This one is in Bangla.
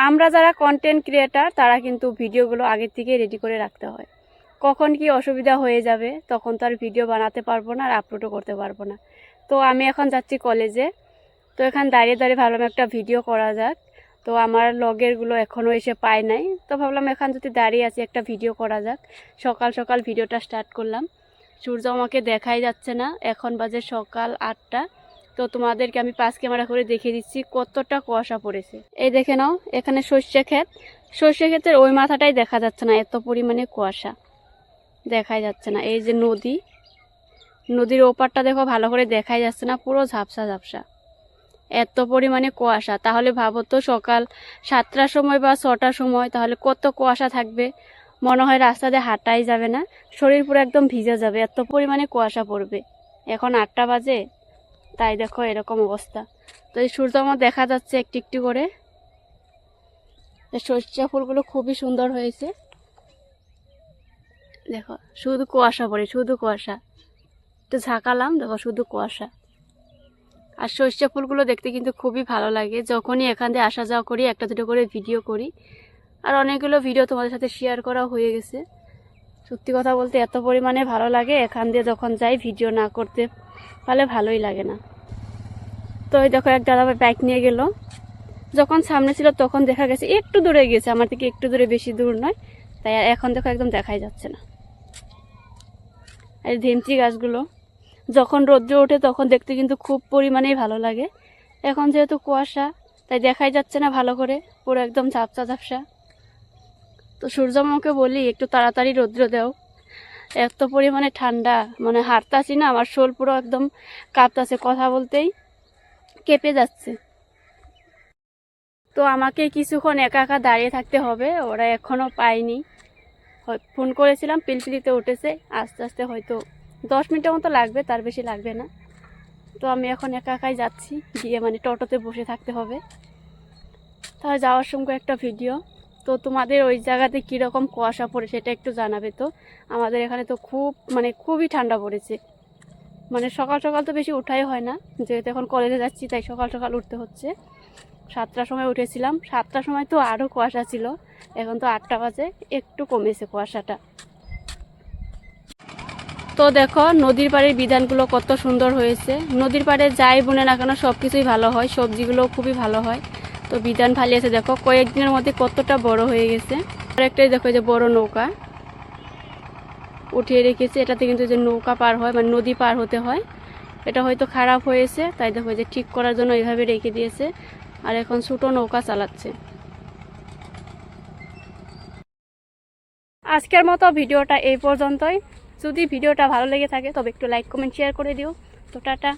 আমরা যারা কন্টেন্ট ক্রিয়েটার তারা কিন্তু ভিডিওগুলো আগের থেকে রেডি করে রাখতে হয়। কখন কি অসুবিধা হয়ে যাবে তখন তো আর ভিডিও বানাতে পারবো না আর আপলোডও করতে পারবো না। তো আমি এখন যাচ্ছি কলেজে, তো এখানে দাঁড়িয়ে দাঁড়িয়ে ভাবলাম একটা ভিডিও করা যাক। তো আমার লগেরগুলো এখনও এসে পায় নাই, তো ভাবলাম এখান যদি দাঁড়িয়ে আছি একটা ভিডিও করা যাক। সকাল সকাল ভিডিওটা স্টার্ট করলাম। সূর্য আমাকে দেখাই যাচ্ছে না, এখন বাজে সকাল 8টা। তো তোমাদেরকে আমি 5 ক্যামেরা করে দেখিয়ে দিচ্ছি কতটা কুয়াশা পড়েছে। এই দেখে নাও, এখানে সর্ষে ক্ষেত, সর্ষে ক্ষেতের ওই মাথাটাই দেখা যাচ্ছে না, এত পরিমাণে কুয়াশা দেখাই যাচ্ছে না। এই যে নদী, নদীর ওপারটা দেখো ভালো করে দেখাই যাচ্ছে না, পুরো ঝাপসা ঝাপসা, এত পরিমাণে কুয়াশা। তাহলে ভাবো তো সকাল 7টার সময় বা 6টার সময় তাহলে কত কুয়াশা থাকবে। মনে হয় রাস্তা দিয়ে হাঁটাই যাবে না, শরীর পুরো একদম ভিজে যাবে, এত পরিমাণে কুয়াশা পড়বে। এখন 8টা বাজে, তাই দেখো এরকম অবস্থা। তো এই সূর্য আমার দেখা যাচ্ছে একটু একটু করে। সর্ষে ফুলগুলো খুবই সুন্দর হয়েছে, দেখো শুধু কুয়াশা পড়ে, শুধু কুয়াশা। একটু ঝাঁকালাম, দেখো শুধু কুয়াশা। আর সর্ষে ফুলগুলো দেখতে কিন্তু খুবই ভালো লাগে। যখনই এখান দিয়ে আসা যাওয়া করি একটা দুটো করে ভিডিও করি, আর অনেকগুলো ভিডিও তোমাদের সাথে শেয়ার করা হয়ে গেছে। সত্যি কথা বলতে এত পরিমাণে ভালো লাগে, এখান দিয়ে যখন যাই ভিডিও না করতে পারলে ভালোই লাগে না। তো এই দেখো এক দাদা বাইক নিয়ে গেল, যখন সামনে ছিল তখন দেখা গেছে একটু দূরে গেছে, আমার থেকে একটু দূরে, বেশি দূর নয়। তাই আর এখন দেখো একদম দেখাই যাচ্ছে না। আর ধেমচি গাছগুলো যখন রৌদ্র ওঠে তখন দেখতে কিন্তু খুব পরিমাণেই ভালো লাগে। এখন যেহেতু কুয়াশা তাই দেখাই যাচ্ছে না ভালো করে, পুরো একদম ঝাপসা ঝাপসা। তো সূর্যমাকে বলি একটু তাড়াতাড়ি রৌদ্র দাও, এত পরিমাণে ঠান্ডা, মানে হাঁটতাছি না, আমার শোল পুরো একদম কাঁপতাছে, কথা বলতেই কেঁপে যাচ্ছে। তো আমাকে কিছুক্ষণ একা একা দাঁড়িয়ে থাকতে হবে, ওরা এখনও পায়নি। ফোন করেছিলাম, পিলপিলিতে উঠেছে, আস্তে আস্তে হয়তো 10 মিনিটের মতো লাগবে, তার বেশি লাগবে না। তো আমি এখন একা একাই যাচ্ছি, গিয়ে মানে টোটোতে বসে থাকতে হবে। তাহলে যাওয়ার সময় একটা ভিডিও। তো তোমাদের ওই জায়গাতে কীরকম কুয়াশা পড়ে সেটা একটু জানাবে। তো আমাদের এখানে তো খুবই ঠান্ডা পড়েছে, মানে সকাল সকাল তো বেশি উঠাই হয় না, যেহেতু এখন কলেজে যাচ্ছি তাই সকাল সকাল উঠতে হচ্ছে। 7টার সময় উঠেছিলাম, 7টার সময় তো আরও কুয়াশা ছিল, এখন তো 8টা বাজে, একটু কমেছে কুয়াশাটা। তো দেখো নদীর পাড়ের বিধানগুলো কত সুন্দর হয়েছে। নদীর পাড়ে যাই বুনে না কেন সব কিছুই ভালো হয়, সবজিগুলোও খুবই ভালো হয়। তো বিধান ফালিয়েছে দেখো, কয়েকদিনের মধ্যে কতটা বড় হয়ে গেছে। আর একটাই দেখো যে বড় নৌকা উঠিয়ে রেখেছে, এটাতে কিন্তু যে নৌকা পার হয়, মানে নদী পার হতে হয়। এটা হয়তো খারাপ হয়েছে, তাই দেখো যে ঠিক করার জন্য এইভাবে রেখে দিয়েছে। আর এখন ছোট নৌকা চালাচ্ছে। আজকের মতো ভিডিওটা এই পর্যন্তই। যদি ভিডিওটা ভালো লেগে থাকে তবে একটু লাইক কমেন্ট শেয়ার করে দিও। তো টাটা।